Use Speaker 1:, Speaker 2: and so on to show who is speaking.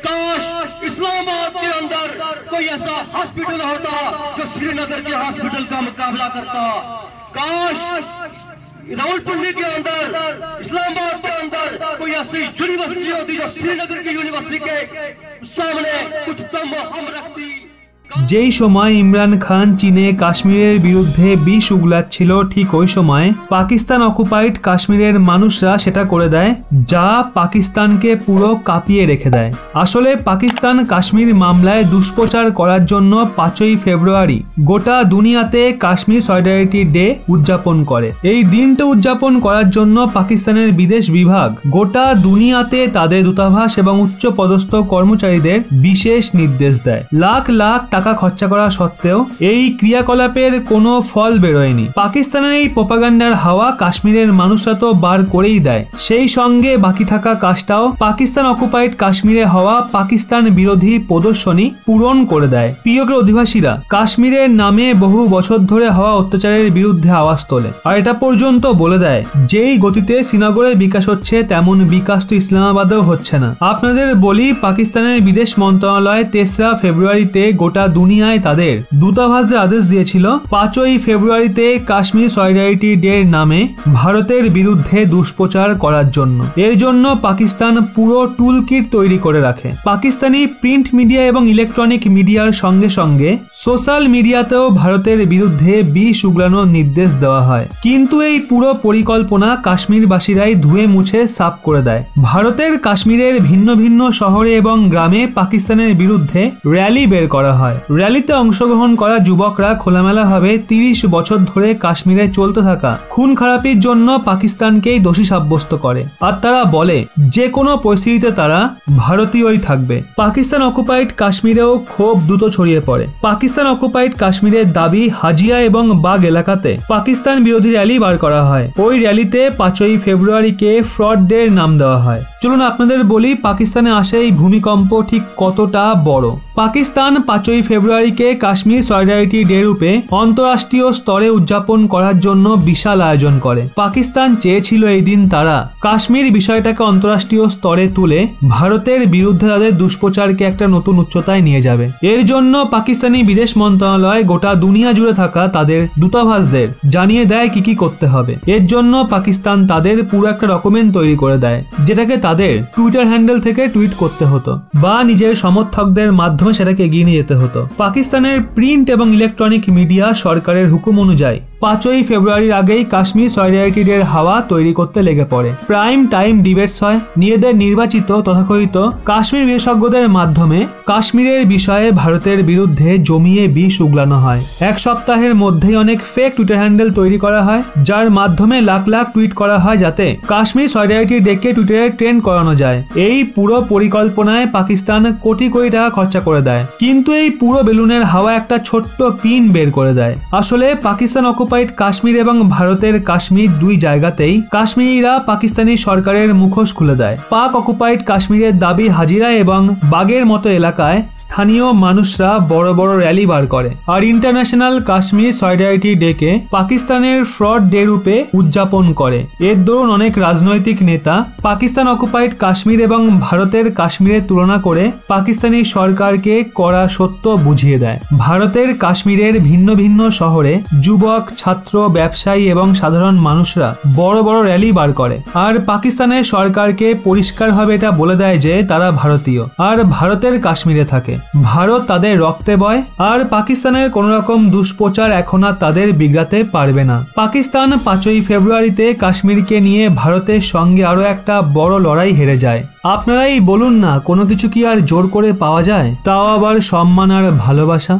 Speaker 1: काश इस्लामाबाद के अंदर कोई ऐसा हॉस्पिटल होता जो श्रीनगर के हॉस्पिटल का मुकाबला करता। काश रावलपिंडी के अंदर, इस्लामाबाद के अंदर कोई ऐसी यूनिवर्सिटी होती जो श्रीनगर की यूनिवर्सिटी के सामने कुछ दम हम रखती।
Speaker 2: যেই সময় ইমরান খান চীনে কাশ্মীরের বিরুদ্ধে বিষ উগলাচ্ছিল, ঠিক ওই সময় পাকিস্তান অকুপাইড কাশ্মীরের মানুষরা সেটা করে দেয়, যা পাকিস্তানকে পুরো কাঁপিয়ে রেখে দেয়। আসলে পাকিস্তান কাশ্মীর মামলায় দুষ্প্রচার করার জন্য 5ই ফেব্রুয়ারি গোটা দুনিয়াতে কাশ্মীর সলিডারিটি ডে উদযাপন করে। এই দিনটা উদযাপন করার জন্য পাকিস্তানের বিদেশ বিভাগ গোটা দুনিয়াতে তাদের দূতাবাস এবং উচ্চ পদস্থ কর্মচারীদের বিশেষ নির্দেশ দেয়। লাখ লাখ টাকা খরচা করা সত্ত্বেও এই ক্রিয়াকলাপের কোনো ফল বেরোয়নি। পাকিস্তানের এই প্রোপাগান্ডার হাওয়া কাশ্মীরের মানুষরা তো বার করেই দেয়, সেই সঙ্গে বাকি থাকা কাজটাও পাকিস্তান অকুপাইড কাশ্মীরে হওয়া পাকিস্তান বিরোধী প্রদর্শনী পূরণ করে দেয়। প্রিয় অধিবাসীরা, কাশ্মীরের নামে বহু বছর ধরে হওয়া অত্যাচারের বিরুদ্ধে আওয়াজ তোলে, আর এটা পর্যন্ত বলে দেয় যেই গতিতে শ্রীনগরের বিকাশ হচ্ছে তেমন বিকাশ তো ইসলামাবাদেও হচ্ছে না। আপনাদের বলি, পাকিস্তানের বিদেশ মন্ত্রণালয় 3রা ফেব্রুয়ারিতে গোটা দুনিয়ায় তাদের দূতাবাসের আদেশ দিয়েছিল 5ই ফেব্রুয়ারিতে কাশ্মীর সলিডারিটি ডে নামে ভারতের বিরুদ্ধে দুষ্প্রচার করার জন্য। এর জন্য পাকিস্তান পুরো টুলকিট তৈরি করে রাখে। পাকিস্তানি প্রিন্ট মিডিয়া এবং ইলেকট্রনিক মিডিয়ার সঙ্গে সঙ্গে সোশ্যাল মিডিয়াতেও ভারতের বিরুদ্ধে বিষ উগলানোর নির্দেশ দেওয়া হয়। কিন্তু এই পুরো পরিকল্পনা কাশ্মীরবাসীরাই ধুয়ে মুছে সাফ করে দেয়। ভারতের কাশ্মীরের ভিন্ন ভিন্ন শহরে এবং গ্রামে পাকিস্তানের বিরুদ্ধে র্যালি বের করা হয়। র্যালিতে অংশগ্রহণ করা যুবকরা খোলামেলাভাবে 30 বছর ধরে কাশ্মীরে চলতে থাকা খুন খারাপির জন্য পাকিস্তানকেই দোষী সাব্যস্ত করে, আর তারা বলে যে কোনো পরিস্থিতিতে তারা ভারতীয়ই থাকবে। পাকিস্তান অকুপাইড কাশ্মীরেও ক্ষোভ দ্রুত ছড়িয়ে পড়ে। পাকিস্তান অকুপাইড কাশ্মীরের দাবি হাজিয়া এবং বাগ এলাকাতে পাকিস্তান বিরোধী র্যালি বার করা হয়। ওই র্যালিতে 5ই ফেব্রুয়ারিকে ফ্রড ডে নাম দেওয়া হয়। চলুন আপনাদের বলি পাকিস্তানে আসে এই ভূমিকম্প ঠিক কতটা বড়। পাকিস্তান 5ই ফেব্রুয়ারিকে কাশ্মীর সলিডারিটি ডে রূপে অন্তরাষ্ট্রীয় স্তরে উদযাপন করার জন্য বিশাল আয়োজন করে। পাকিস্তান চেয়েছিল এই দিন তারা কাশ্মীর বিষয়টাকে অন্তরাষ্ট্রীয় স্তরে তুলে ভারতের বিরুদ্ধে তাদের দুষ্প্রচারকে একটা নতুন উচ্চতায় নিয়ে যাবে। এর জন্য পাকিস্তানি বিদেশ মন্ত্রণালয় গোটা দুনিয়া জুড়ে থাকা তাদের দূতাবাসদের জানিয়ে দেয় কি কি করতে হবে। এর জন্য পাকিস্তান তাদের পুরো একটা ডকুমেন্ট তৈরি করে দেয়, যেটাকে তাদের টুইটার হ্যান্ডেল থেকে টুইট করতে হতো বা নিজের সমর্থকদের মাধ্যমে সেটাকে এগিয়ে নিয়ে যেতে হতো। পাকিস্তানের প্রিন্ট এবং ইলেকট্রনিক মিডিয়া সরকারের হুকুম অনুযায়ী 5ই ফেব্রুয়ারির আগেই কাশ্মীর সলিডারিটি ডের হাওয়া তৈরি করতে লেগে পড়ে। প্রাইম টাইম ডিবেটস হয় নিজেদের নির্বাচিত তথাকথিত কাশ্মীর বিশেষজ্ঞদের মাধ্যমে। কাশ্মীরের বিষয়ে ভারতের বিরুদ্ধে জমিয়ে বিষ উগলানো হয়। এক সপ্তাহের মধ্যেই অনেক ফেক টুইটার হ্যান্ডেল তৈরি করা হয়, যার মাধ্যমে লাখ লাখ টুইট করা হয় যাতে কাশ্মীর সলিডারিটি ডেকে টুইটারে ট্রেন্ড করানো যায়। এই পুরো পরিকল্পনায় পাকিস্তান কোটি কোটি টাকা খরচা করে দেয়, কিন্তু এই পুরো বেলুনের হাওয়া একটা ছোট্ট পিন বের করে দেয়। আসলে পাকিস্তান অকুপাইড কাশ্মীর এবং ভারতের কাশ্মীর দুই জায়গাতেই কাশ্মীরিরা পাকিস্তানি সরকারের মুখোশ খুলে দেয়। পাক অকুপাইড কাশ্মীরের দাবি হাজিরা এবং বাগের মতো এলাকায় স্থানীয় মানুষরা বড় বড় র্যালি বার করে, আর ইন্টারন্যাশনাল কাশ্মীর সলিডারিটি ডেকে পাকিস্তানের ফ্রড ডে রূপে উদযাপন করে। এর দরুন অনেক রাজনৈতিক নেতা পাকিস্তান অকুপাইড কাশ্মীর এবং ভারতের কাশ্মীরের তুলনা করে পাকিস্তানি সরকারকে কড়া সত্য বুঝিয়ে দেয়। ভারতের কাশ্মীরের ভিন্ন ভিন্ন শহরে যুবক, ছাত্র, ব্যবসায়ী এবং সাধারণ মানুষরা বড় বড় র্যালি বার করে, আর পাকিস্তানের সরকারকে পরিষ্কারভাবে এটা বলে দেয় যে তারা ভারতীয় আর ভারতের কাশ্মীরে থাকে, ভারত তাদের রক্তে বয়, আর পাকিস্তানের কোন রকম দুষ্প্রচার এখন আর তাদের বিগড়াতে পারবে না। পাকিস্তান 5ই ফেব্রুয়ারিতে কাশ্মীরকে নিয়ে ভারতের সঙ্গে আরো একটা বড় লড়াই হেরে যায়। আপনারাই বলুন না, কোনো কিছু কি আর জোর করে পাওয়া যায়, তাও আবার সম্মান আর ভালোবাসা?